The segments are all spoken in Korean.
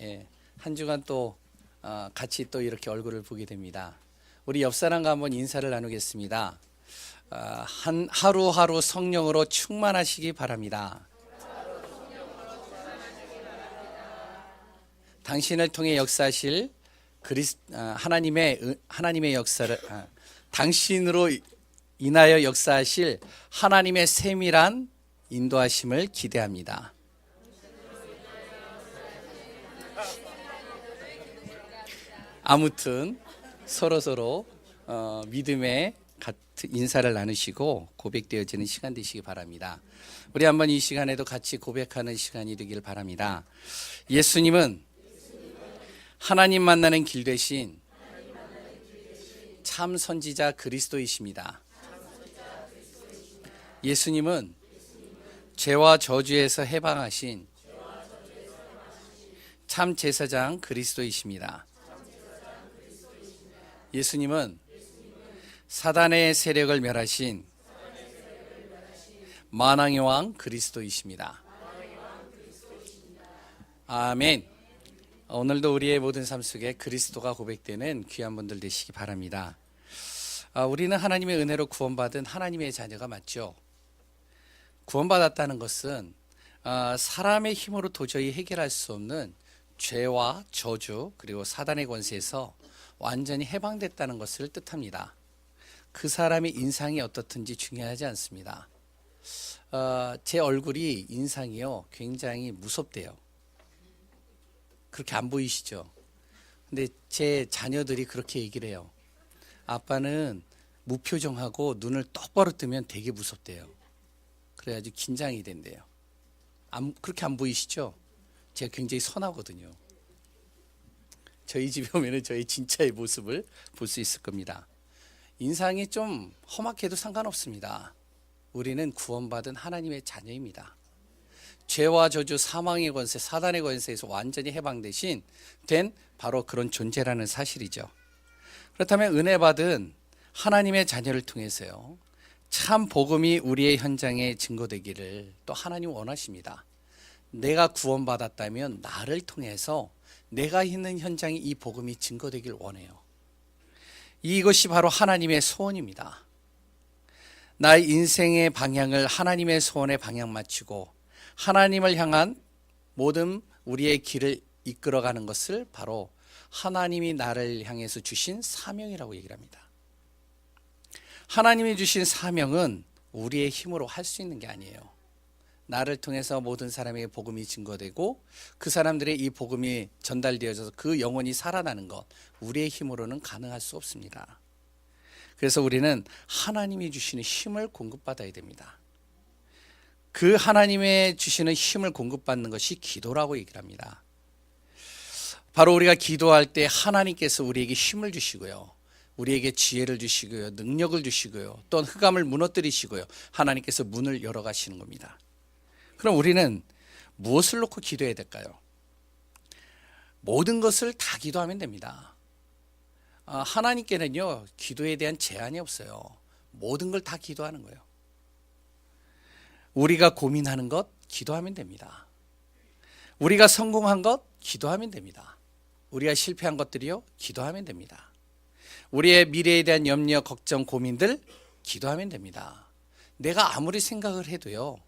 예, 한 주간 또 같이 또 이렇게 얼굴을 보게 됩니다. 우리 옆 사람과 한번 인사를 나누겠습니다. 하루하루 성령으로 충만하시기 바랍니다. 당신을 통해 역사하실 하나님의 역사를 당신으로 인하여 역사하실 하나님의 세밀한 인도하심을 기대합니다. 아무튼 서로 믿음의 같은 인사를 나누시고 고백되어지는 시간 되시기 바랍니다. 우리 한번 이 시간에도 같이 고백하는 시간이 되길 바랍니다. 예수님은 하나님 만나는 길 대신 참 선지자 그리스도이십니다. 예수님은 죄와 저주에서 해방하신 참 제사장 그리스도이십니다. 예수님은 사단의 세력을 멸하신 만왕의 왕 그리스도이십니다. 아멘. 오늘도 우리의 모든 삶 속에 그리스도가 고백되는 귀한 분들 되시기 바랍니다. 우리는 하나님의 은혜로 구원받은 하나님의 자녀가 맞죠. 구원받았다는 것은 사람의 힘으로 도저히 해결할 수 없는 죄와 저주 그리고 사단의 권세에서 완전히 해방됐다는 것을 뜻합니다. 그 사람의 인상이 어떻든지 중요하지 않습니다. 제 얼굴이 인상이요 굉장히 무섭대요. 그렇게 안 보이시죠? 근데 제 자녀들이 그렇게 얘기를 해요. 아빠는 무표정하고 눈을 똑바로 뜨면 되게 무섭대요. 그래가지고 긴장이 된대요. 그렇게 안 보이시죠? 제가 굉장히 선하거든요. 저희 집에 오면 저희 진짜의 모습을 볼 수 있을 겁니다. 인상이 좀 험악해도 상관없습니다. 우리는 구원받은 하나님의 자녀입니다. 죄와 저주, 사망의 권세, 사단의 권세에서 완전히 해방되신 된 바로 그런 존재라는 사실이죠. 그렇다면 은혜 받은 하나님의 자녀를 통해서요 참 복음이 우리의 현장에 증거되기를 또 하나님 원하십니다. 내가 구원받았다면 나를 통해서 내가 있는 현장에 이 복음이 증거되길 원해요. 이것이 바로 하나님의 소원입니다. 나의 인생의 방향을 하나님의 소원에 방향 맞추고 하나님을 향한 모든 우리의 길을 이끌어가는 것을 바로 하나님이 나를 향해서 주신 사명이라고 얘기를 합니다. 하나님이 주신 사명은 우리의 힘으로 할 수 있는 게 아니에요. 나를 통해서 모든 사람에게 복음이 증거되고 그 사람들의 이 복음이 전달되어져서 그 영혼이 살아나는 것 우리의 힘으로는 가능할 수 없습니다. 그래서 우리는 하나님이 주시는 힘을 공급받아야 됩니다. 그 하나님의 주시는 힘을 공급받는 것이 기도라고 얘기를 합니다. 바로 우리가 기도할 때 하나님께서 우리에게 힘을 주시고요. 우리에게 지혜를 주시고요. 능력을 주시고요. 또한 흑암을 무너뜨리시고요. 하나님께서 문을 열어 가시는 겁니다. 그럼 우리는 무엇을 놓고 기도해야 될까요? 모든 것을 다 기도하면 됩니다. 하나님께는요 기도에 대한 제한이 없어요. 모든 걸 다 기도하는 거예요. 우리가 고민하는 것 기도하면 됩니다. 우리가 성공한 것 기도하면 됩니다. 우리가 실패한 것들이요 기도하면 됩니다. 우리의 미래에 대한 염려, 걱정, 고민들 기도하면 됩니다. 내가 아무리 생각을 해도요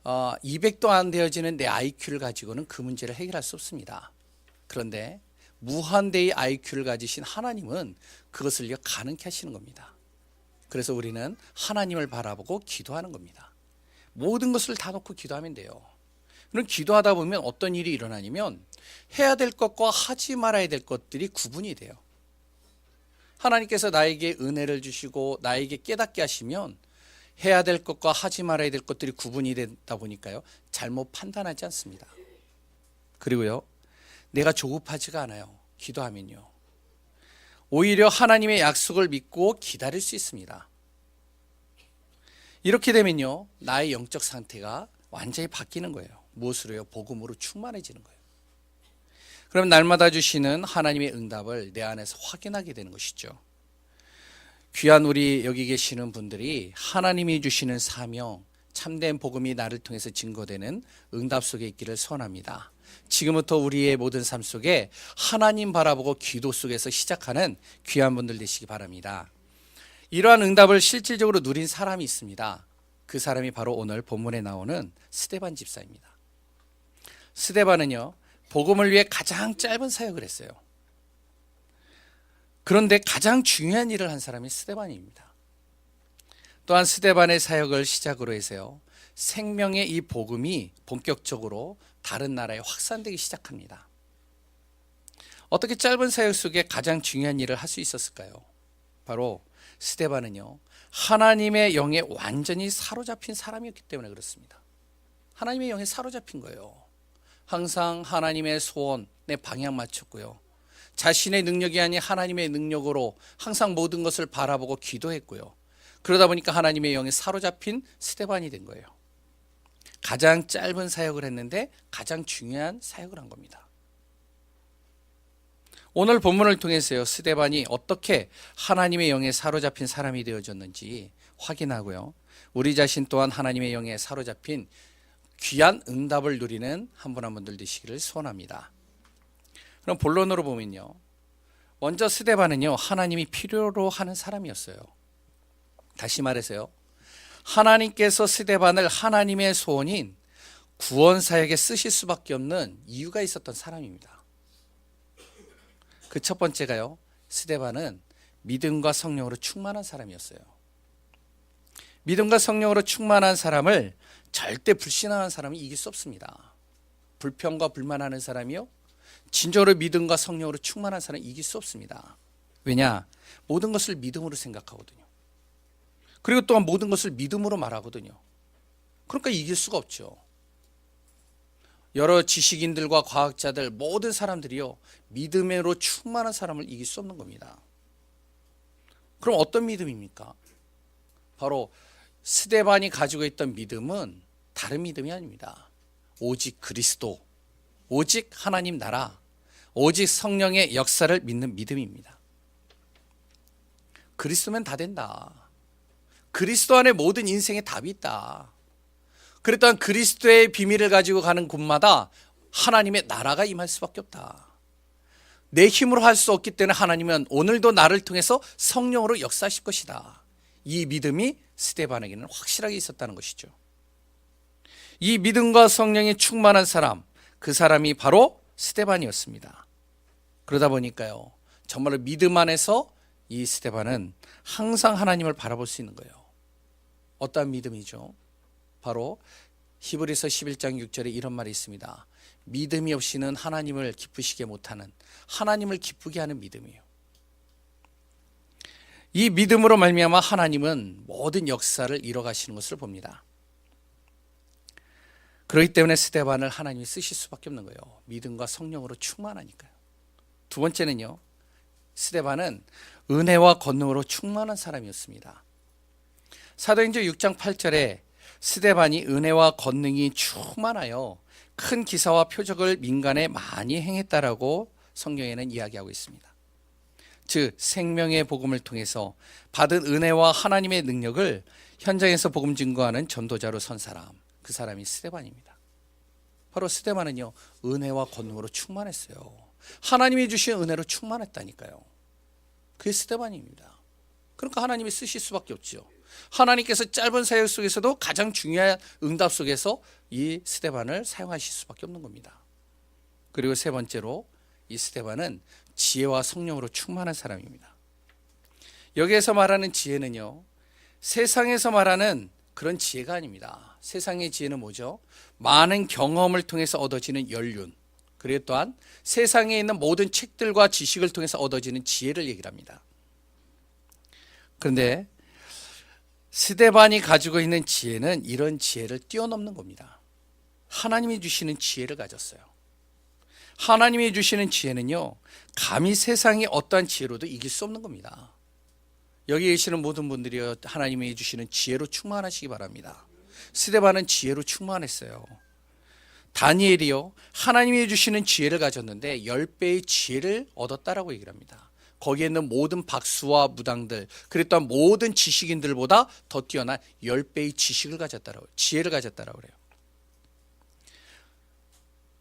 200도 안 되어지는 내 IQ를 가지고는 그 문제를 해결할 수 없습니다. 그런데 무한대의 IQ를 가지신 하나님은 그것을 가능케 하시는 겁니다. 그래서 우리는 하나님을 바라보고 기도하는 겁니다. 모든 것을 다 놓고 기도하면 돼요. 그럼 기도하다 보면 어떤 일이 일어나냐면 해야 될 것과 하지 말아야 될 것들이 구분이 돼요. 하나님께서 나에게 은혜를 주시고 나에게 깨닫게 하시면 해야 될 것과 하지 말아야 될 것들이 구분이 되다 보니까요 잘못 판단하지 않습니다. 그리고요 내가 조급하지가 않아요. 기도하면요 오히려 하나님의 약속을 믿고 기다릴 수 있습니다. 이렇게 되면요 나의 영적 상태가 완전히 바뀌는 거예요. 무엇으로요? 복음으로 충만해지는 거예요. 그럼 날마다 주시는 하나님의 응답을 내 안에서 확인하게 되는 것이죠. 귀한 우리 여기 계시는 분들이 하나님이 주시는 사명 참된 복음이 나를 통해서 증거되는 응답 속에 있기를 소원합니다. 지금부터 우리의 모든 삶 속에 하나님 바라보고 기도 속에서 시작하는 귀한 분들 되시기 바랍니다. 이러한 응답을 실질적으로 누린 사람이 있습니다. 그 사람이 바로 오늘 본문에 나오는 스데반 집사입니다. 스데반은요, 복음을 위해 가장 짧은 사역을 했어요. 그런데 가장 중요한 일을 한 사람이 스데반입니다. 또한 스데반의 사역을 시작으로 해서요, 생명의 이 복음이 본격적으로 다른 나라에 확산되기 시작합니다. 어떻게 짧은 사역 속에 가장 중요한 일을 할 수 있었을까요? 바로 스데반은요, 하나님의 영에 완전히 사로잡힌 사람이었기 때문에 그렇습니다. 하나님의 영에 사로잡힌 거예요. 항상 하나님의 소원에 방향 맞췄고요, 자신의 능력이 아닌 하나님의 능력으로 항상 모든 것을 바라보고 기도했고요. 그러다 보니까 하나님의 영에 사로잡힌 스데반이 된 거예요. 가장 짧은 사역을 했는데 가장 중요한 사역을 한 겁니다. 오늘 본문을 통해서요, 스데반이 어떻게 하나님의 영에 사로잡힌 사람이 되어졌는지 확인하고요, 우리 자신 또한 하나님의 영에 사로잡힌 귀한 응답을 누리는 한 분 한 분들 되시기를 소원합니다. 그럼 본론으로 보면요, 먼저 스데반은요, 하나님이 필요로 하는 사람이었어요. 다시 말해서요, 하나님께서 스데반을 하나님의 소원인 구원 사역에 쓰실 수밖에 없는 이유가 있었던 사람입니다. 그 첫 번째가요, 스데반은 믿음과 성령으로 충만한 사람이었어요. 믿음과 성령으로 충만한 사람을 절대 불신하는 사람이 이길 수 없습니다. 불평과 불만하는 사람이요, 진정으로 믿음과 성령으로 충만한 사람은 이길 수 없습니다. 왜냐? 모든 것을 믿음으로 생각하거든요. 그리고 또한 모든 것을 믿음으로 말하거든요. 그러니까 이길 수가 없죠. 여러 지식인들과 과학자들, 모든 사람들이요, 믿음으로 충만한 사람을 이길 수 없는 겁니다. 그럼 어떤 믿음입니까? 바로 스데반이 가지고 있던 믿음은 다른 믿음이 아닙니다. 오직 그리스도, 오직 하나님 나라, 오직 성령의 역사를 믿는 믿음입니다. 그리스도면 다 된다. 그리스도 안에 모든 인생의 답이 있다. 그랬던 그리스도의 비밀을 가지고 가는 곳마다 하나님의 나라가 임할 수밖에 없다. 내 힘으로 할 수 없기 때문에 하나님은 오늘도 나를 통해서 성령으로 역사하실 것이다. 이 믿음이 스데반에게는 확실하게 있었다는 것이죠. 이 믿음과 성령이 충만한 사람, 그 사람이 바로 스데반이었습니다. 그러다 보니까요, 정말로 믿음 안에서 이 스데반은 항상 하나님을 바라볼 수 있는 거예요. 어떠한 믿음이죠? 바로 히브리서 11장 6절에 이런 말이 있습니다. 믿음이 없이는 하나님을 기쁘시게 못하는, 하나님을 기쁘게 하는 믿음이에요. 이 믿음으로 말미암아 하나님은 모든 역사를 이뤄가시는 것을 봅니다. 그렇기 때문에 스데반을 하나님이 쓰실 수밖에 없는 거예요. 믿음과 성령으로 충만하니까요. 두 번째는요, 스데반은 은혜와 권능으로 충만한 사람이었습니다. 사도행전 6장 8절에 스데반이 은혜와 권능이 충만하여 큰 기사와 표적을 민간에 많이 행했다라고 성경에는 이야기하고 있습니다. 즉 생명의 복음을 통해서 받은 은혜와 하나님의 능력을 현장에서 복음 증거하는 전도자로 선 사람, 그 사람이 스데반입니다. 바로 스데반은요, 은혜와 권능으로 충만했어요. 하나님이 주신 은혜로 충만했다니까요. 그게 스데반입니다. 그러니까 하나님이 쓰실 수밖에 없죠. 하나님께서 짧은 사역 속에서도 가장 중요한 응답 속에서 이 스데반을 사용하실 수밖에 없는 겁니다. 그리고 세 번째로 이 스데반은 지혜와 성령으로 충만한 사람입니다. 여기에서 말하는 지혜는요, 세상에서 말하는 그런 지혜가 아닙니다. 세상의 지혜는 뭐죠? 많은 경험을 통해서 얻어지는 연륜, 그리고 또한 세상에 있는 모든 책들과 지식을 통해서 얻어지는 지혜를 얘기를 합니다. 그런데 스데반이 가지고 있는 지혜는 이런 지혜를 뛰어넘는 겁니다. 하나님이 주시는 지혜를 가졌어요. 하나님이 주시는 지혜는요, 감히 세상의 어떠한 지혜로도 이길 수 없는 겁니다. 여기 계시는 모든 분들이 하나님이 주시는 지혜로 충만하시기 바랍니다. 스데반은 지혜로 충만했어요. 다니엘이요, 하나님이 주시는 지혜를 가졌는데 10배의 지혜를 얻었다라고 얘기를 합니다. 거기에 있는 모든 박수와 무당들, 그랬던 모든 지식인들보다 더 뛰어난 10배의 지식을 가졌다라고, 지혜를 가졌다라고 그래요.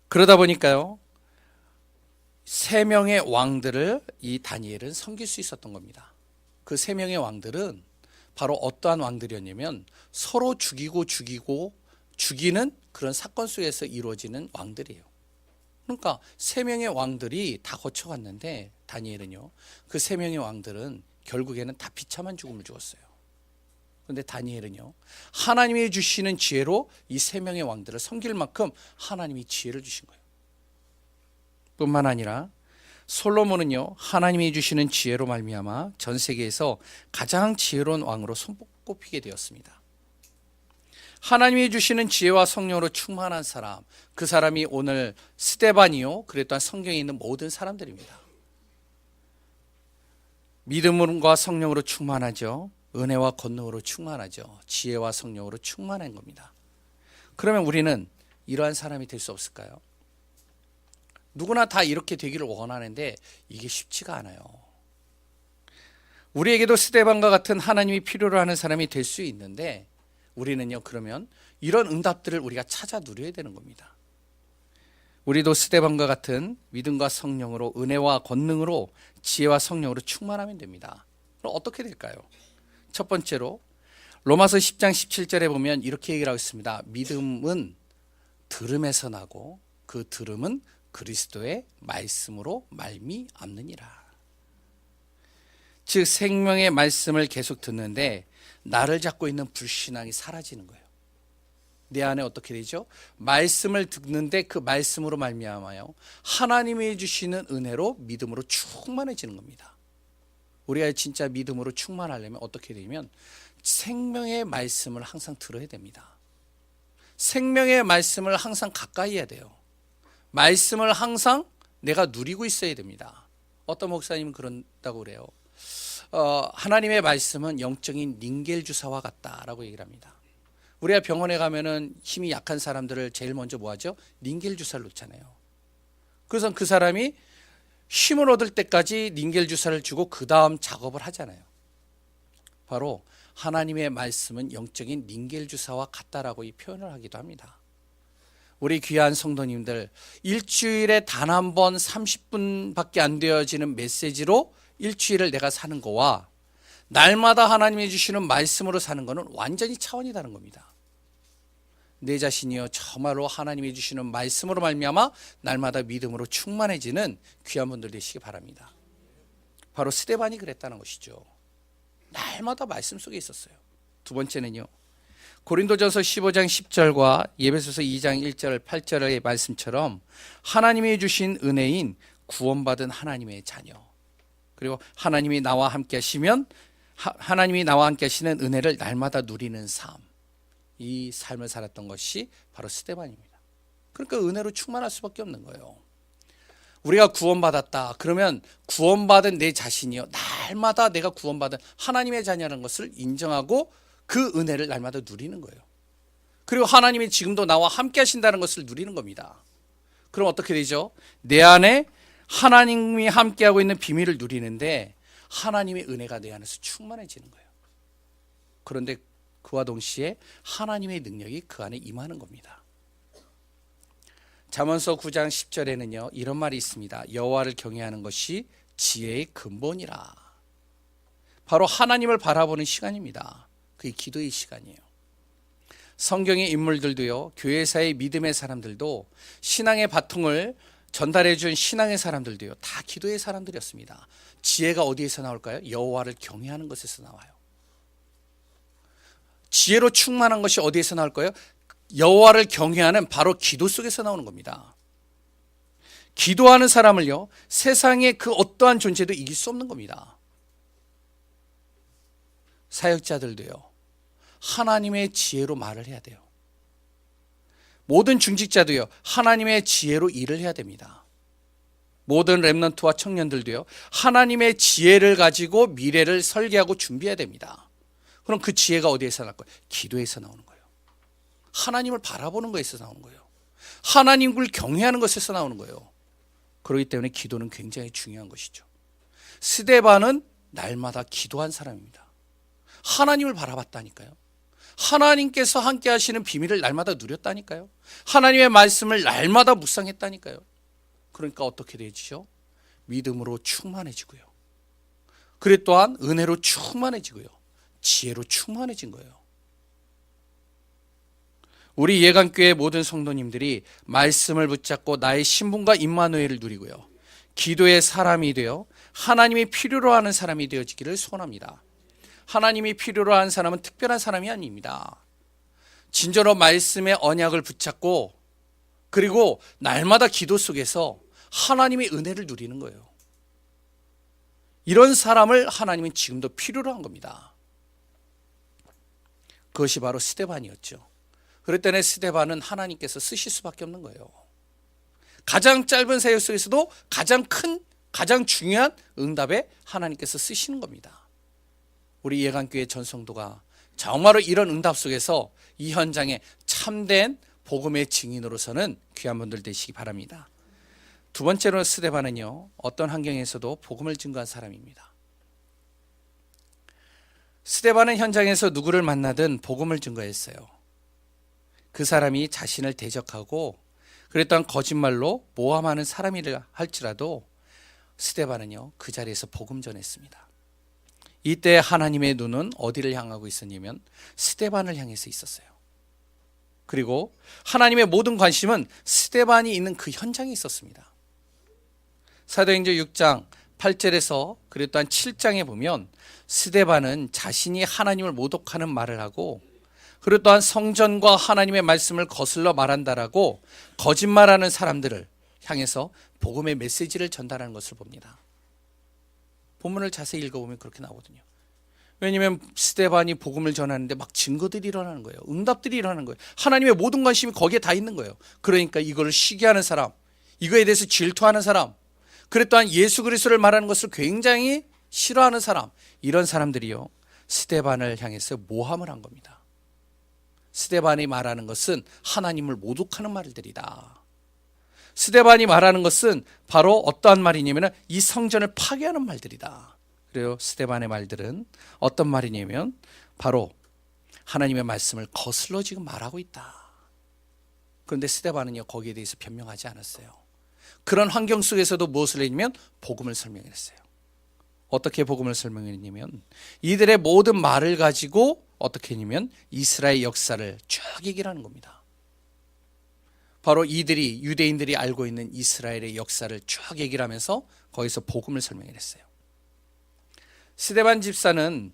그러다 보니까요, 3명의 왕들을 이 다니엘은 섬길 수 있었던 겁니다. 그 3명의 왕들은 바로 어떠한 왕들이었냐면 서로 죽이고 죽이는 그런 사건 속에서 이루어지는 왕들이에요. 그러니까 3명의 왕들이 다 거쳐갔는데 다니엘은요, 그 3명의 왕들은 결국에는 다 비참한 죽음을 죽었어요. 그런데 다니엘은요, 하나님이 주시는 지혜로 이 3명의 왕들을 섬길 만큼 하나님이 지혜를 주신 거예요. 뿐만 아니라 솔로몬은요, 하나님이 주시는 지혜로 말미암아 전 세계에서 가장 지혜로운 왕으로 손꼽히게 되었습니다. 하나님이 주시는 지혜와 성령으로 충만한 사람, 그 사람이 오늘 스데반이요, 그랬던 성경에 있는 모든 사람들입니다. 믿음과 성령으로 충만하죠. 은혜와 권능으로 충만하죠. 지혜와 성령으로 충만한 겁니다. 그러면 우리는 이러한 사람이 될 수 없을까요? 누구나 다 이렇게 되기를 원하는데 이게 쉽지가 않아요. 우리에게도 스데반과 같은 하나님이 필요로 하는 사람이 될 수 있는데 우리는요, 그러면 이런 응답들을 우리가 찾아 누려야 되는 겁니다. 우리도 스데반과 같은 믿음과 성령으로, 은혜와 권능으로, 지혜와 성령으로 충만하면 됩니다. 그럼 어떻게 될까요? 첫 번째로 로마서 10장 17절에 보면 이렇게 얘기를 하고 있습니다. 믿음은 들음에서 나고 그 들음은 그리스도의 말씀으로 말미암느니라. 즉 생명의 말씀을 계속 듣는데 나를 잡고 있는 불신앙이 사라지는 거예요. 내 안에 어떻게 되죠? 말씀을 듣는데 그 말씀으로 말미암아요, 하나님이 주시는 은혜로 믿음으로 충만해지는 겁니다. 우리가 진짜 믿음으로 충만하려면 어떻게 되면 생명의 말씀을 항상 들어야 됩니다. 생명의 말씀을 항상 가까이 해야 돼요. 말씀을 항상 내가 누리고 있어야 됩니다. 어떤 목사님은 그런다고 그래요. 하나님의 말씀은 영적인 닌겔 주사와 같다라고 얘기를 합니다. 우리가 병원에 가면은 힘이 약한 사람들을 제일 먼저 뭐 하죠? 닌겔 주사를 놓잖아요. 그래서 그 사람이 힘을 얻을 때까지 닌겔 주사를 주고 그 다음 작업을 하잖아요. 바로 하나님의 말씀은 영적인 닌겔 주사와 같다라고 이 표현을 하기도 합니다. 우리 귀한 성도님들, 일주일에 단 한 번 30분밖에 안 되어지는 메시지로 일주일을 내가 사는 거와 날마다 하나님이 주시는 말씀으로 사는 거는 완전히 차원이 다른 겁니다. 내 자신이요, 정말로 하나님이 주시는 말씀으로 말미암아 날마다 믿음으로 충만해지는 귀한 분들 되시기 바랍니다. 바로 스데반이 그랬다는 것이죠. 날마다 말씀 속에 있었어요. 두 번째는요, 고린도전서 15장 10절과 에베소서 2장 1절 8절의 말씀처럼 하나님이 주신 은혜인 구원받은 하나님의 자녀, 그리고 하나님이 나와 함께 하시면 하나님이 나와 함께 하시는 은혜를 날마다 누리는 삶, 이 삶을 살았던 것이 바로 스데반입니다. 그러니까 은혜로 충만할 수밖에 없는 거예요. 우리가 구원받았다 그러면 구원받은 내 자신이요, 날마다 내가 구원받은 하나님의 자녀라는 것을 인정하고 그 은혜를 날마다 누리는 거예요. 그리고 하나님이 지금도 나와 함께 하신다는 것을 누리는 겁니다. 그럼 어떻게 되죠? 내 안에 하나님이 함께하고 있는 비밀을 누리는데 하나님의 은혜가 내 안에서 충만해지는 거예요. 그런데 그와 동시에 하나님의 능력이 그 안에 임하는 겁니다. 잠언서 9장 10절에는요 이런 말이 있습니다. 여호와를 경외하는 것이 지혜의 근본이라. 바로 하나님을 바라보는 시간입니다. 그게 기도의 시간이에요. 성경의 인물들도요, 교회사의 믿음의 사람들도, 신앙의 바통을 전달해 준 신앙의 사람들도요, 다 기도의 사람들이었습니다. 지혜가 어디에서 나올까요? 여호와를 경외하는 것에서 나와요. 지혜로 충만한 것이 어디에서 나올까요? 여호와를 경외하는 바로 기도 속에서 나오는 겁니다. 기도하는 사람을요, 세상의 그 어떠한 존재도 이길 수 없는 겁니다. 사역자들도요, 하나님의 지혜로 말을 해야 돼요. 모든 중직자도요, 하나님의 지혜로 일을 해야 됩니다. 모든 렘넌트와 청년들도요, 하나님의 지혜를 가지고 미래를 설계하고 준비해야 됩니다. 그럼 그 지혜가 어디에서 나올 거예요? 기도에서 나오는 거예요. 하나님을 바라보는 것에서 나오는 거예요. 하나님을 경외하는 것에서 나오는 거예요. 그렇기 때문에 기도는 굉장히 중요한 것이죠. 스데반은 날마다 기도한 사람입니다. 하나님을 바라봤다니까요. 하나님께서 함께 하시는 비밀을 날마다 누렸다니까요. 하나님의 말씀을 날마다 묵상했다니까요. 그러니까 어떻게 되지요? 믿음으로 충만해지고요. 그래 또한 은혜로 충만해지고요. 지혜로 충만해진 거예요. 우리 예강교회 모든 성도님들이 말씀을 붙잡고 나의 신분과 임마누엘을 누리고요. 기도의 사람이 되어 하나님이 필요로 하는 사람이 되어지기를 소원합니다. 하나님이 필요로 하는 사람은 특별한 사람이 아닙니다. 진정으로 말씀의 언약을 붙잡고 그리고 날마다 기도 속에서 하나님의 은혜를 누리는 거예요. 이런 사람을 하나님은 지금도 필요로 한 겁니다. 그것이 바로 스데반이었죠. 그랬더니 스데반은 하나님께서 쓰실 수밖에 없는 거예요. 가장 짧은 사역 속에서도 가장 큰, 가장 중요한 응답에 하나님께서 쓰시는 겁니다. 우리 예강교회 전성도가 정말로 이런 응답 속에서 이 현장에 참된 복음의 증인으로서는 귀한 분들 되시기 바랍니다. 두 번째로 스데반은요, 어떤 환경에서도 복음을 증거한 사람입니다. 스데반은 현장에서 누구를 만나든 복음을 증거했어요. 그 사람이 자신을 대적하고 그랬던 거짓말로 모함하는 사람이라 할지라도 스데반은요, 그 자리에서 복음 전했습니다. 이때 하나님의 눈은 어디를 향하고 있었냐면 스데반을 향해서 있었어요. 그리고 하나님의 모든 관심은 스데반이 있는 그 현장에 있었습니다. 사도행전 6장 8절에서 그리고 또한 7장에 보면 스데반은 자신이 하나님을 모독하는 말을 하고 그리고 또한 성전과 하나님의 말씀을 거슬러 말한다라고 거짓말하는 사람들을 향해서 복음의 메시지를 전달하는 것을 봅니다. 본문을 자세히 읽어보면 그렇게 나오거든요. 왜냐하면 스데반이 복음을 전하는데 막 증거들이 일어나는 거예요. 응답들이 일어나는 거예요. 하나님의 모든 관심이 거기에 다 있는 거예요. 그러니까 이거를 시기하는 사람, 이거에 대해서 질투하는 사람, 그래 또한 예수 그리스도를 말하는 것을 굉장히 싫어하는 사람, 이런 사람들이요, 스데반을 향해서 모함을 한 겁니다. 스데반이 말하는 것은 하나님을 모독하는 말들이다. 스데반이 말하는 것은 바로 어떠한 말이냐면 이 성전을 파괴하는 말들이다. 그래요. 스데반의 말들은 어떤 말이냐면 바로 하나님의 말씀을 거슬러 지금 말하고 있다. 그런데 스데반은요, 거기에 대해서 변명하지 않았어요. 그런 환경 속에서도 무엇을 했냐면 복음을 설명했어요. 어떻게 복음을 설명했냐면 이들의 모든 말을 가지고 어떻게 했냐면 이스라엘 역사를 쭉 얘기를 하는 겁니다. 바로 이들이, 유대인들이 알고 있는 이스라엘의 역사를 쭉 얘기를 하면서 거기서 복음을 설명했어요. 스데반 집사는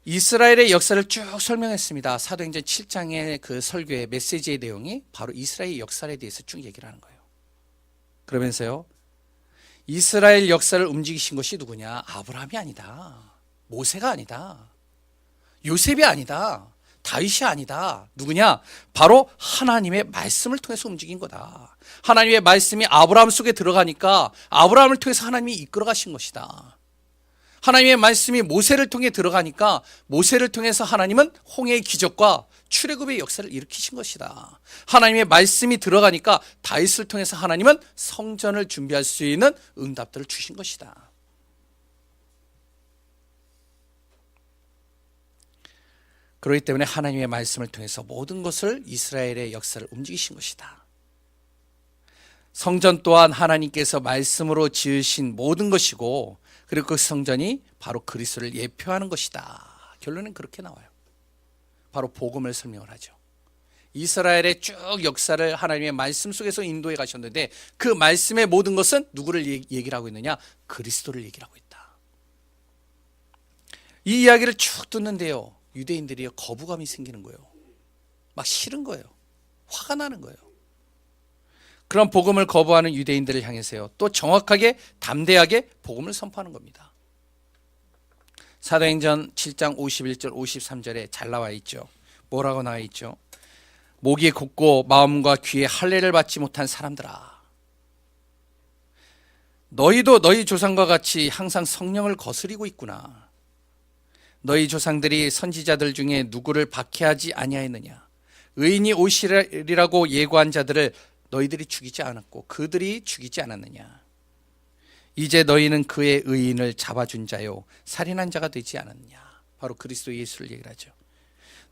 이스라엘의 역사를 쭉 설명했습니다. 사도행전 7장의 그 설교의 메시지의 내용이 바로 이스라엘 역사에 대해서 쭉 얘기를 하는 거예요. 그러면서요, 이스라엘 역사를 움직이신 것이 누구냐? 아브라함이 아니다. 모세가 아니다. 요셉이 아니다. 다윗이 아니다. 누구냐? 바로 하나님의 말씀을 통해서 움직인 거다. 하나님의 말씀이 아브라함 속에 들어가니까 아브라함을 통해서 하나님이 이끌어 가신 것이다. 하나님의 말씀이 모세를 통해 들어가니까 모세를 통해서 하나님은 홍해의 기적과 출애굽의 역사를 일으키신 것이다. 하나님의 말씀이 들어가니까 다윗을 통해서 하나님은 성전을 준비할 수 있는 응답들을 주신 것이다. 그렇기 때문에 하나님의 말씀을 통해서 모든 것을 이스라엘의 역사를 움직이신 것이다. 성전 또한 하나님께서 말씀으로 지으신 모든 것이고 그리고 그 성전이 바로 그리스도를 예표하는 것이다. 결론은 그렇게 나와요. 바로 복음을 설명을 하죠. 이스라엘의 쭉 역사를 하나님의 말씀 속에서 인도해 가셨는데 그 말씀의 모든 것은 누구를 얘기를 하고 있느냐? 그리스도를 얘기를 하고 있다. 이 이야기를 쭉 듣는데요, 유대인들이 거부감이 생기는 거예요. 막 싫은 거예요. 화가 나는 거예요. 그런 복음을 거부하는 유대인들을 향해서요, 또 정확하게 담대하게 복음을 선포하는 겁니다. 사도행전 7장 51절 53절에 잘 나와 있죠. 뭐라고 나와 있죠? 목이 굳고 마음과 귀에 할례를 받지 못한 사람들아, 너희도 너희 조상과 같이 항상 성령을 거스리고 있구나. 너희 조상들이 선지자들 중에 누구를 박해하지 아니하였느냐? 의인이 오시리라고 예고한 자들을 너희들이 죽이지 않았고 그들이 죽이지 않았느냐? 이제 너희는 그의 의인을 잡아준 자요 살인한 자가 되지 않았냐. 바로 그리스도 예수를 얘기를 하죠.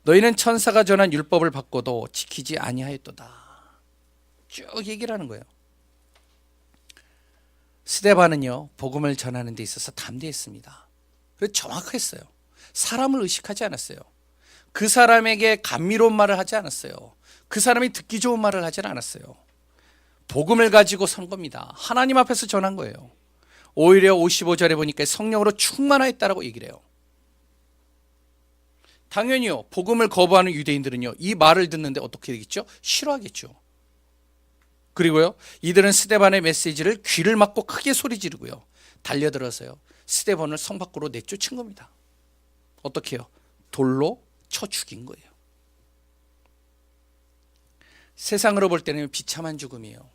너희는 천사가 전한 율법을 받고도 지키지 아니하였도다. 쭉 얘기를 하는 거예요. 스데반은요 복음을 전하는 데 있어서 담대했습니다. 그래서 정확했어요. 사람을 의식하지 않았어요. 그 사람에게 감미로운 말을 하지 않았어요. 그 사람이 듣기 좋은 말을 하지 않았어요. 복음을 가지고 선 겁니다. 하나님 앞에서 전한 거예요. 오히려 55절에 보니까 성령으로 충만하였다라고 얘기를 해요. 당연히요 복음을 거부하는 유대인들은요 이 말을 듣는데 어떻게 되겠죠? 싫어하겠죠. 그리고요 이들은 스데반의 메시지를 귀를 막고 크게 소리 지르고요 달려들어서요 스데반을 성 밖으로 내쫓은 겁니다. 어떻게 해요? 돌로 쳐 죽인 거예요. 세상으로 볼 때는 비참한 죽음이에요.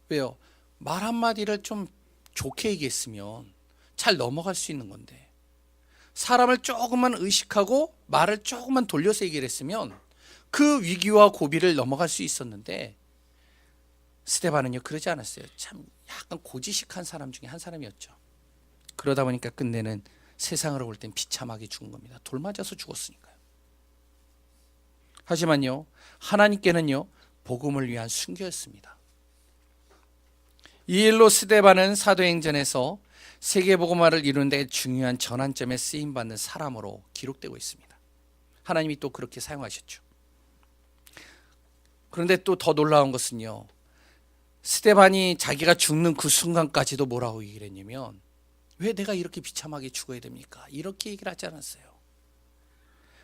왜요? 말 한마디를 좀 좋게 얘기했으면 잘 넘어갈 수 있는 건데, 사람을 조금만 의식하고 말을 조금만 돌려서 얘기를 했으면 그 위기와 고비를 넘어갈 수 있었는데, 스데반은요 그러지 않았어요. 참 약간 고지식한 사람 중에 한 사람이었죠. 그러다 보니까 끝내는 세상으로 볼 땐 비참하게 죽은 겁니다. 돌 맞아서 죽었으니까요. 하지만요 하나님께는요 복음을 위한 순교였습니다. 이 일로 스데반은 사도행전에서 세계복음화를 이루는 데 중요한 전환점에 쓰임받는 사람으로 기록되고 있습니다. 하나님이 또 그렇게 사용하셨죠. 그런데 또 더 놀라운 것은요, 스데반이 자기가 죽는 그 순간까지도 뭐라고 얘기를 했냐면, 왜 내가 이렇게 비참하게 죽어야 됩니까? 이렇게 얘기를 하지 않았어요.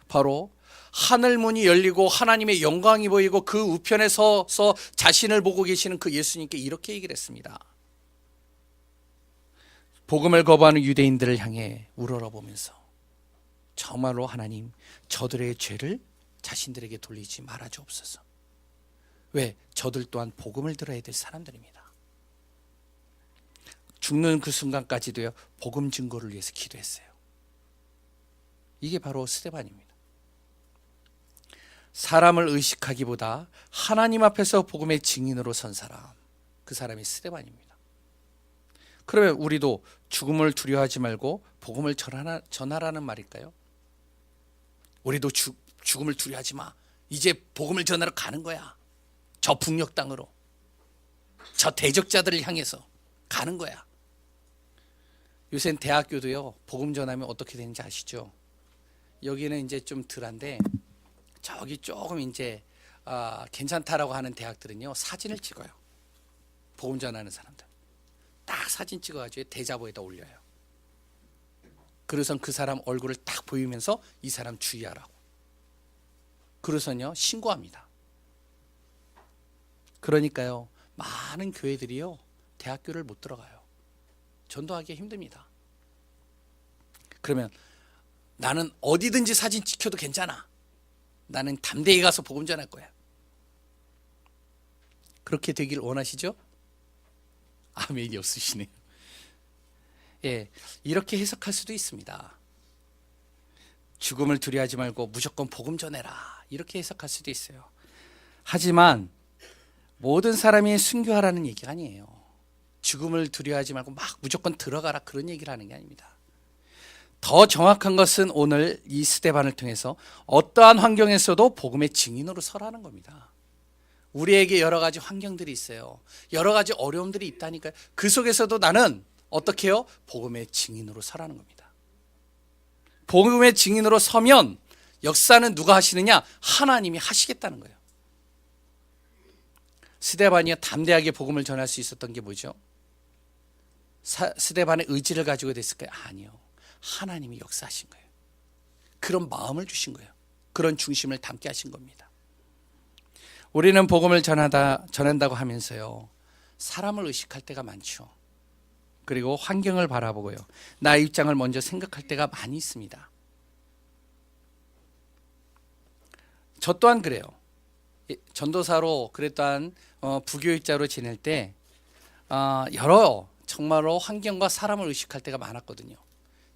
바로 하늘문이 열리고 하나님의 영광이 보이고 그 우편에 서서 자신을 보고 계시는 그 예수님께 이렇게 얘기를 했습니다. 복음을 거부하는 유대인들을 향해 우러러보면서, 정말로 하나님, 저들의 죄를 자신들에게 돌리지 말아 주옵소서. 왜? 저들 또한 복음을 들어야 될 사람들입니다. 죽는 그 순간까지도요 복음 증거를 위해서 기도했어요. 이게 바로 스데반입니다. 사람을 의식하기보다 하나님 앞에서 복음의 증인으로 선 사람, 그 사람이 스데반입니다. 그러면 우리도 죽음을 두려워하지 말고 복음을 전하라는 말일까요? 우리도 죽음을 두려워하지 마, 이제 복음을 전하러 가는 거야. 저 북녘 땅으로, 저 대적자들을 향해서 가는 거야. 요새는 대학교도요 복음 전하면 어떻게 되는지 아시죠? 여기는 이제 좀 덜한데, 저기 조금 이제 괜찮다라고 하는 대학들은요 사진을 찍어요. 복음 전하는 사람들 딱 사진 찍어가지고 대자보에다 올려요. 그래서 그 사람 얼굴을 딱 보이면서 이 사람 주의하라고. 그래서요 신고합니다. 그러니까요 많은 교회들이요 대학교를 못 들어가요. 전도하기 힘듭니다. 그러면 나는 어디든지 사진 찍혀도 괜찮아, 나는 담대히 가서 복음 전할 거야, 그렇게 되길 원하시죠? 아멘이 없으시네요. 예, 이렇게 해석할 수도 있습니다. 죽음을 두려워하지 말고 무조건 복음 전해라, 이렇게 해석할 수도 있어요. 하지만 모든 사람이 순교하라는 얘기가 아니에요. 죽음을 두려워하지 말고 막 무조건 들어가라, 그런 얘기를 하는 게 아닙니다. 더 정확한 것은 오늘 이 스데반을 통해서 어떠한 환경에서도 복음의 증인으로 서라는 겁니다. 우리에게 여러 가지 환경들이 있어요. 여러 가지 어려움들이 있다니까요. 그 속에서도 나는 어떻게 해요? 복음의 증인으로 서라는 겁니다. 복음의 증인으로 서면 역사는 누가 하시느냐? 하나님이 하시겠다는 거예요. 스데반이 담대하게 복음을 전할 수 있었던 게 뭐죠? 스데반의 의지를 가지고 됐을까요? 아니요. 하나님이 역사하신 거예요. 그런 마음을 주신 거예요. 그런 중심을 담게 하신 겁니다. 우리는 복음을 전한다고 하면서요 사람을 의식할 때가 많죠. 그리고 환경을 바라보고요 나의 입장을 먼저 생각할 때가 많이 있습니다. 저 또한 그래요. 전도사로 그랬던 부교육자로 지낼 때 여러 정말로 환경과 사람을 의식할 때가 많았거든요.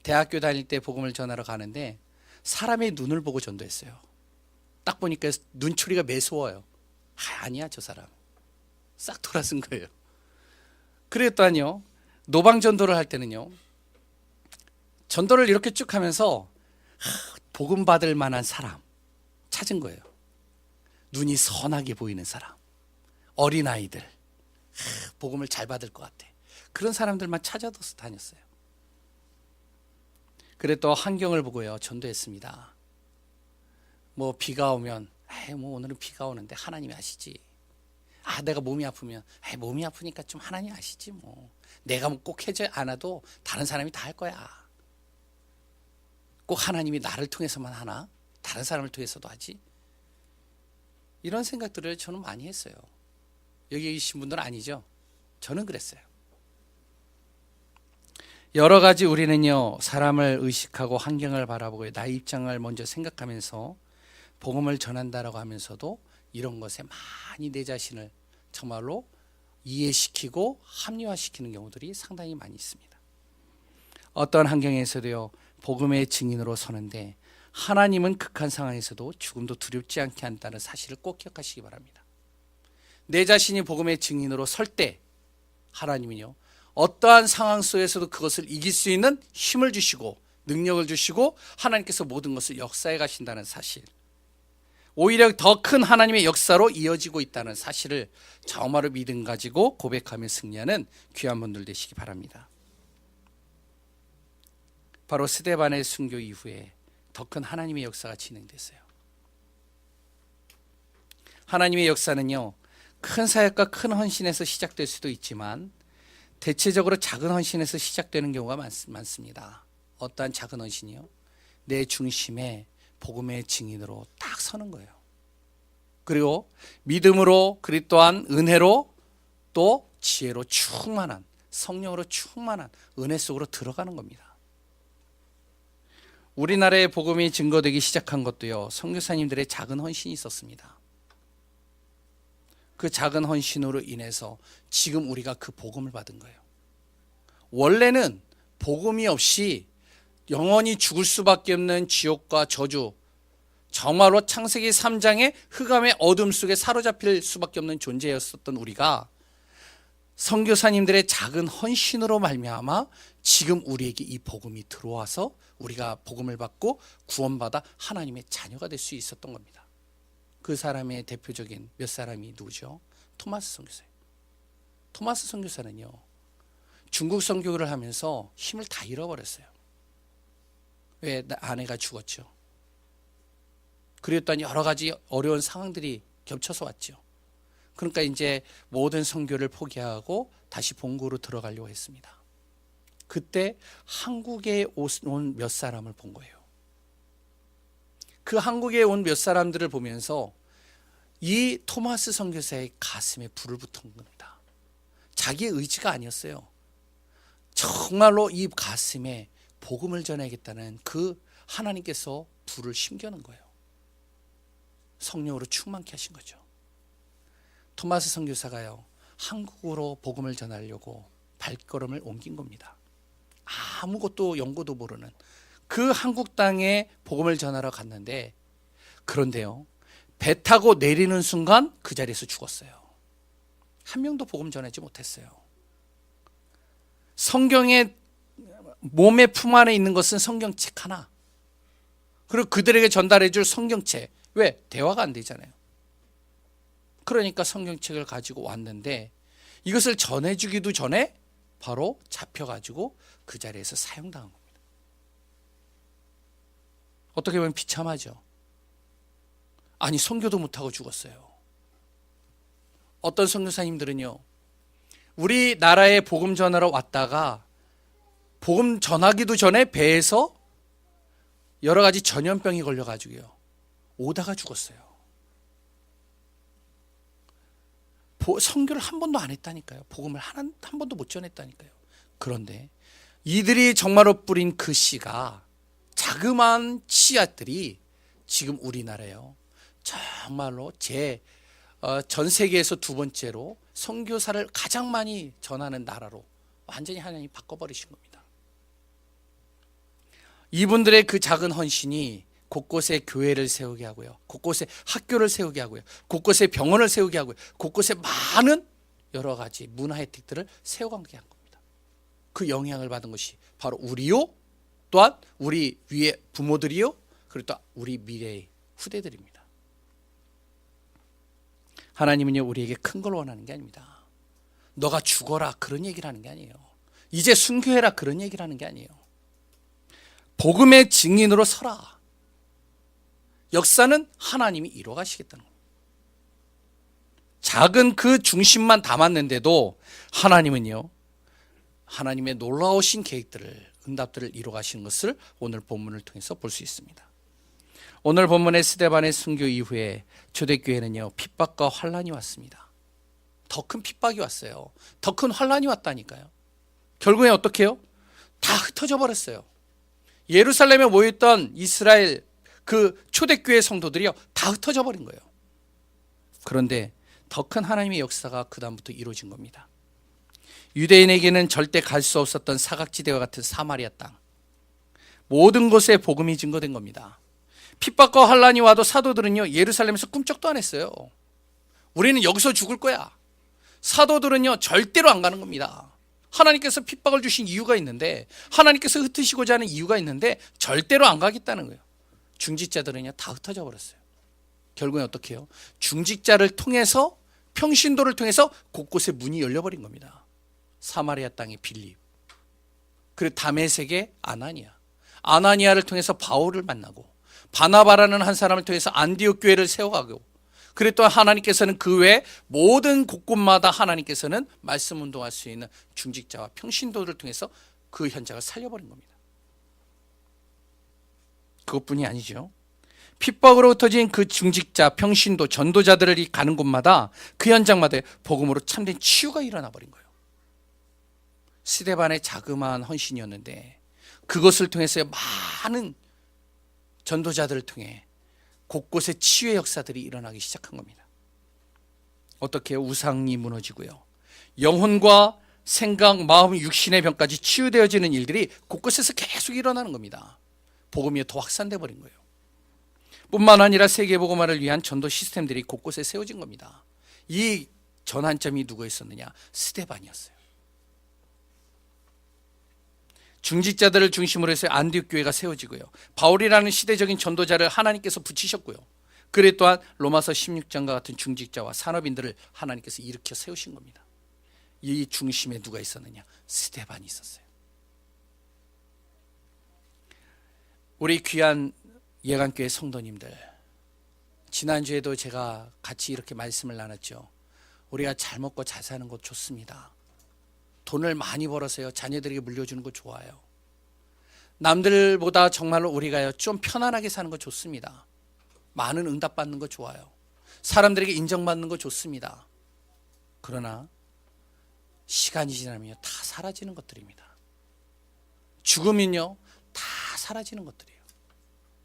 대학교 다닐 때 복음을 전하러 가는데 사람의 눈을 보고 전도했어요. 딱 보니까 눈초리가 매서워요. 아니야 저 사람 싹 돌아선 거예요. 그랬더니요, 노방 전도를 할 때는요, 전도를 이렇게 쭉 하면서 복음 받을 만한 사람 찾은 거예요. 눈이 선하게 보이는 사람, 어린아이들, 복음을 잘 받을 것 같아. 그런 사람들만 찾아서 다녔어요. 그래 또 환경을 보고요, 전도했습니다. 뭐 비가 오면 뭐 오늘은 비가 오는데 하나님이 아시지. 내가 몸이 아프면 몸이 아프니까 좀 하나님 아시지 뭐. 내가 뭐 꼭 해지 않아도 다른 사람이 다 할 거야. 꼭 하나님이 나를 통해서만 하나? 다른 사람을 통해서도 하지? 이런 생각들을 저는 많이 했어요. 여기 계신 분들은 아니죠? 저는 그랬어요. 여러 가지 우리는요, 사람을 의식하고 환경을 바라보고 나의 입장을 먼저 생각하면서 복음을 전한다라고 하면서도 이런 것에 많이 내 자신을 정말로 이해시키고 합리화시키는 경우들이 상당히 많이 있습니다. 어떤 환경에서도요, 복음의 증인으로 서는데 하나님은 극한 상황에서도 죽음도 두렵지 않게 한다는 사실을 꼭 기억하시기 바랍니다. 내 자신이 복음의 증인으로 설 때 하나님은요, 어떠한 상황 속에서도 그것을 이길 수 있는 힘을 주시고 능력을 주시고 하나님께서 모든 것을 역사해 가신다는 사실, 오히려 더 큰 하나님의 역사로 이어지고 있다는 사실을 정말로 믿음 가지고 고백하며 승리하는 귀한 분들 되시기 바랍니다. 바로 스데반의 순교 이후에 더 큰 하나님의 역사가 진행됐어요. 하나님의 역사는요, 큰 사역과 큰 헌신에서 시작될 수도 있지만 대체적으로 작은 헌신에서 시작되는 경우가 많습니다. 어떠한 작은 헌신이요? 내 중심에 복음의 증인으로 딱 서는 거예요. 그리고 믿음으로, 그리고 또한 은혜로, 또 지혜로 충만한, 성령으로 충만한 은혜 속으로 들어가는 겁니다. 우리나라의 복음이 증거되기 시작한 것도요, 선교사님들의 작은 헌신이 있었습니다. 그 작은 헌신으로 인해서 지금 우리가 그 복음을 받은 거예요. 원래는 복음이 없이 영원히 죽을 수밖에 없는 지옥과 저주, 정말로 창세기 3장의 흑암의 어둠 속에 사로잡힐 수밖에 없는 존재였었던 우리가 선교사님들의 작은 헌신으로 말미암아 지금 우리에게 이 복음이 들어와서 우리가 복음을 받고 구원받아 하나님의 자녀가 될 수 있었던 겁니다. 그 사람의 대표적인 몇 사람이 누구죠? 토마스 선교사예요. 토마스 선교사는요, 중국 선교를 하면서 힘을 다 잃어버렸어요. 왜? 아내가 죽었죠. 그리고 또 여러 가지 어려운 상황들이 겹쳐서 왔죠. 그러니까 이제 모든 선교를 포기하고 다시 본국으로 들어가려고 했습니다. 그때 한국에 온 몇 사람을 본 거예요. 그 한국에 온 몇 사람들을 보면서 이 토마스 선교사의 가슴에 불을 붙은 겁니다. 자기의 의지가 아니었어요. 정말로 이 가슴에 복음을 전해야겠다는 그 하나님께서 불을 심겨놓은 거예요. 성령으로 충만케 하신 거죠. 토마스 선교사가요, 한국으로 복음을 전하려고 발걸음을 옮긴 겁니다. 아무것도 연고도 모르는 그 한국 땅에 복음을 전하러 갔는데, 그런데요, 배 타고 내리는 순간 그 자리에서 죽었어요. 한 명도 복음 전하지 못했어요. 성경의 몸의 품 안에 있는 것은 성경책 하나, 그리고 그들에게 전달해 줄 성경책. 왜? 대화가 안 되잖아요. 그러니까 성경책을 가지고 왔는데 이것을 전해주기도 전에 바로 잡혀가지고 그 자리에서 사형당한 겁니다. 어떻게 보면 비참하죠. 아니, 선교도 못하고 죽었어요. 어떤 선교사님들은요, 우리나라에 복음 전하러 왔다가 복음 전하기도 전에 배에서 여러 가지 전염병이 걸려가지고요, 오다가 죽었어요. 선교를 한 번도 안 했다니까요. 복음을 한 번도 못 전했다니까요. 그런데 이들이 정말로 뿌린 그 씨가, 자그마한 씨앗들이 지금 우리나라에요, 정말로 전 세계에서 두 번째로 선교사를 가장 많이 전하는 나라로 완전히 하나님이 바꿔버리신 겁니다. 이분들의 그 작은 헌신이 곳곳에 교회를 세우게 하고요, 곳곳에 학교를 세우게 하고요, 곳곳에 병원을 세우게 하고요, 곳곳에 많은 여러 가지 문화 혜택들을 세워가게 한 겁니다. 그 영향을 받은 것이 바로 우리요, 또한 우리 위에 부모들이요, 그리고 또 우리 미래의 후대들입니다. 하나님은요, 우리에게 큰 걸 원하는 게 아닙니다. 너가 죽어라 그런 얘기를 하는 게 아니에요. 이제 순교해라 그런 얘기를 하는 게 아니에요. 복음의 증인으로 서라. 역사는 하나님이 이루어가시겠다는 겁니다. 작은 그 중심만 담았는데도 하나님은요, 하나님의 놀라우신 계획들을, 응답들을 이루어가시는 것을 오늘 본문을 통해서 볼 수 있습니다. 오늘 본문의 스데반의 순교 이후에 초대교회는요, 핍박과 환란이 왔습니다. 더 큰 핍박이 왔어요. 더 큰 환란이 왔다니까요. 결국에 어떻게 해요? 다 흩어져 버렸어요. 예루살렘에 모였던 이스라엘 그 초대교회 성도들이요, 다 흩어져 버린 거예요. 그런데 더 큰 하나님의 역사가 그 다음부터 이루어진 겁니다. 유대인에게는 절대 갈 수 없었던 사각지대와 같은 사마리아 땅, 모든 곳에 복음이 증거된 겁니다. 핍박과 환란이 와도 사도들은요, 예루살렘에서 꿈쩍도 안 했어요. 우리는 여기서 죽을 거야. 사도들은요, 절대로 안 가는 겁니다. 하나님께서 핍박을 주신 이유가 있는데, 하나님께서 흩으시고자 하는 이유가 있는데 절대로 안 가겠다는 거예요. 중직자들은요, 다 흩어져 버렸어요. 결국엔 어떻게 해요? 중직자를 통해서, 평신도를 통해서 곳곳에 문이 열려버린 겁니다. 사마리아 땅의 빌립, 그리고 다메섹의 아나니아를 통해서 바울을 만나고, 바나바라는 한 사람을 통해서 안디옥 교회를 세워가고, 그리고 또 하나님께서는 그 외 모든 곳곳마다 하나님께서는 말씀 운동할 수 있는 중직자와 평신도를 통해서 그 현장을 살려버린 겁니다. 그것뿐이 아니죠. 핍박으로 흩어진 그 중직자, 평신도, 전도자들이 가는 곳마다, 그 현장마다 복음으로 참된 치유가 일어나 버린 거예요. 스데반의 자그마한 헌신이었는데 그것을 통해서 많은 전도자들을 통해 곳곳에 치유의 역사들이 일어나기 시작한 겁니다. 어떻게 해요? 우상이 무너지고요, 영혼과 생각, 마음, 육신의 병까지 치유되어지는 일들이 곳곳에서 계속 일어나는 겁니다. 복음이 더 확산돼 버린 거예요. 뿐만 아니라 세계복음화를 위한 전도 시스템들이 곳곳에 세워진 겁니다. 이 전환점이 누가 있었느냐? 스데반이었어요. 중직자들을 중심으로 해서 안디옥 교회가 세워지고요, 바울이라는 시대적인 전도자를 하나님께서 붙이셨고요, 그래 또한 로마서 16장과 같은 중직자와 산업인들을 하나님께서 일으켜 세우신 겁니다. 이 중심에 누가 있었느냐? 스데반이 있었어요. 우리 귀한 예강교회 성도님들, 지난주에도 제가 같이 이렇게 말씀을 나눴죠. 우리가 잘 먹고 잘 사는 것 좋습니다. 돈을 많이 벌어서요, 자녀들에게 물려주는 거 좋아요. 남들보다 정말로 우리가요, 좀 편안하게 사는 거 좋습니다. 많은 응답받는 거 좋아요. 사람들에게 인정받는 거 좋습니다. 그러나 시간이 지나면 다 사라지는 것들입니다. 죽으면요, 다 사라지는 것들이에요.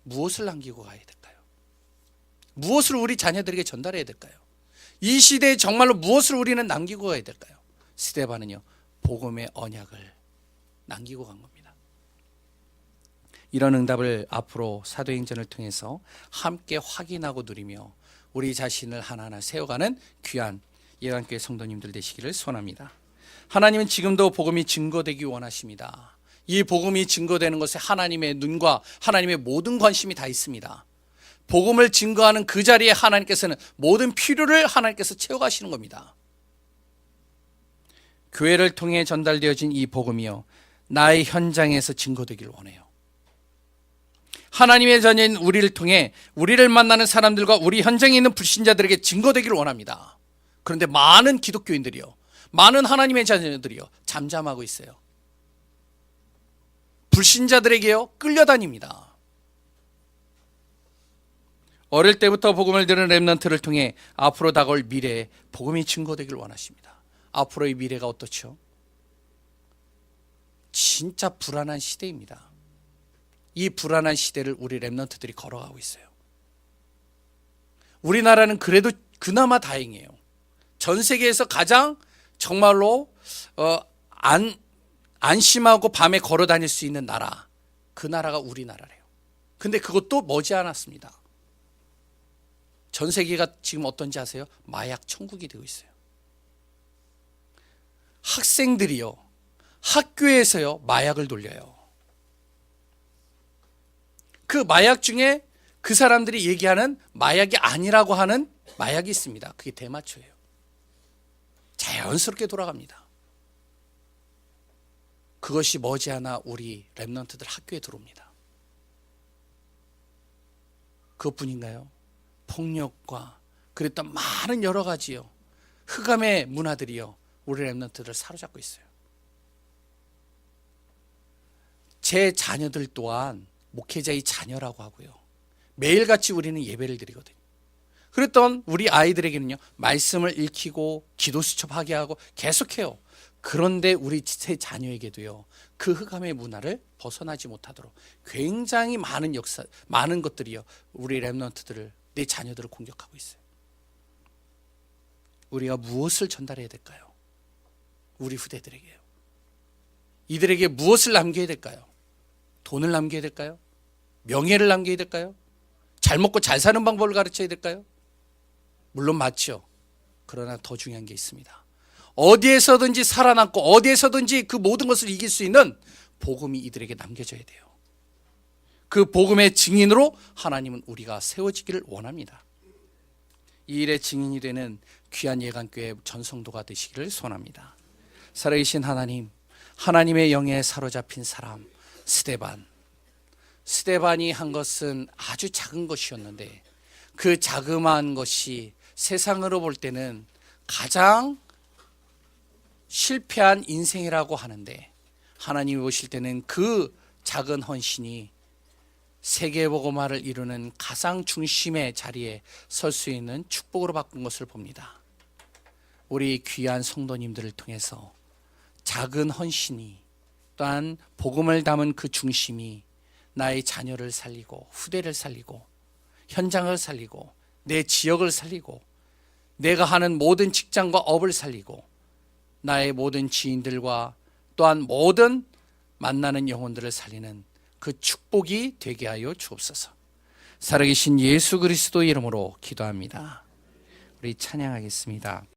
무엇을 남기고 가야 될까요? 무엇을 우리 자녀들에게 전달해야 될까요? 이 시대에 정말로 무엇을 우리는 남기고 가야 될까요? 스데반은요, 복음의 언약을 남기고 간 겁니다. 이런 응답을 앞으로 사도행전을 통해서 함께 확인하고 누리며 우리 자신을 하나하나 세워가는 귀한 예강교회 성도님들 되시기를 소원합니다. 하나님은 지금도 복음이 증거되기 원하십니다. 이 복음이 증거되는 것에 하나님의 눈과 하나님의 모든 관심이 다 있습니다. 복음을 증거하는 그 자리에 하나님께서는 모든 필요를 하나님께서 채워가시는 겁니다. 교회를 통해 전달되어진 이 복음이요, 나의 현장에서 증거되기를 원해요. 하나님의 자녀인 우리를 통해 우리를 만나는 사람들과 우리 현장에 있는 불신자들에게 증거되기를 원합니다. 그런데 많은 기독교인들이요, 많은 하나님의 자녀들이요, 잠잠하고 있어요. 불신자들에게요, 끌려다닙니다. 어릴 때부터 복음을 들은 렘넌트를 통해 앞으로 다가올 미래에 복음이 증거되기를 원하십니다. 앞으로의 미래가 어떻죠? 진짜 불안한 시대입니다. 이 불안한 시대를 우리 렘넌트들이 걸어가고 있어요. 우리나라는 그래도 그나마 다행이에요. 전 세계에서 가장 정말로 안심하고 밤에 걸어 다닐 수 있는 나라, 그 나라가 우리나라래요. 근데 그것도 머지않았습니다. 전 세계가 지금 어떤지 아세요? 마약 천국이 되고 있어요. 학생들이요, 학교에서요, 마약을 돌려요. 그 마약 중에 그 사람들이 얘기하는 마약이 아니라고 하는 마약이 있습니다. 그게 대마초예요. 자연스럽게 돌아갑니다. 그것이 머지않아 우리 렘넌트들 학교에 들어옵니다. 그것뿐인가요? 폭력과 그랬던 많은 여러 가지요, 흑암의 문화들이요, 우리 렘넌트들을 사로잡고 있어요. 제 자녀들 또한 목회자의 자녀라고 하고요, 매일같이 우리는 예배를 드리거든요. 그랬던 우리 아이들에게는요, 말씀을 읽히고 기도 수첩하게 하고 계속해요. 그런데 우리 제 자녀에게도요, 그 흑암의 문화를 벗어나지 못하도록 굉장히 많은 많은 것들이요, 우리 렘넌트들을, 내 자녀들을 공격하고 있어요. 우리가 무엇을 전달해야 될까요? 우리 후대들에게요. 이들에게 무엇을 남겨야 될까요? 돈을 남겨야 될까요? 명예를 남겨야 될까요? 잘 먹고 잘 사는 방법을 가르쳐야 될까요? 물론 맞죠. 그러나 더 중요한 게 있습니다. 어디에서든지 살아남고 어디에서든지 그 모든 것을 이길 수 있는 복음이 이들에게 남겨져야 돼요. 그 복음의 증인으로 하나님은 우리가 세워지기를 원합니다. 이 일의 증인이 되는 귀한 예강교회 전성도가 되시기를 소원합니다. 살아계신 하나님, 하나님의 영에 사로잡힌 사람 스데반이 한 것은 아주 작은 것이었는데, 그 자그마한 것이 세상으로 볼 때는 가장 실패한 인생이라고 하는데, 하나님이 보실 때는 그 작은 헌신이 세계복음화를 이루는 가장 중심의 자리에 설 수 있는 축복으로 바꾼 것을 봅니다. 우리 귀한 성도님들을 통해서 작은 헌신이, 또한 복음을 담은 그 중심이 나의 자녀를 살리고 후대를 살리고 현장을 살리고 내 지역을 살리고 내가 하는 모든 직장과 업을 살리고 나의 모든 지인들과 또한 모든 만나는 영혼들을 살리는 그 축복이 되게 하여 주옵소서. 살아계신 예수 그리스도 이름으로 기도합니다. 우리 찬양하겠습니다.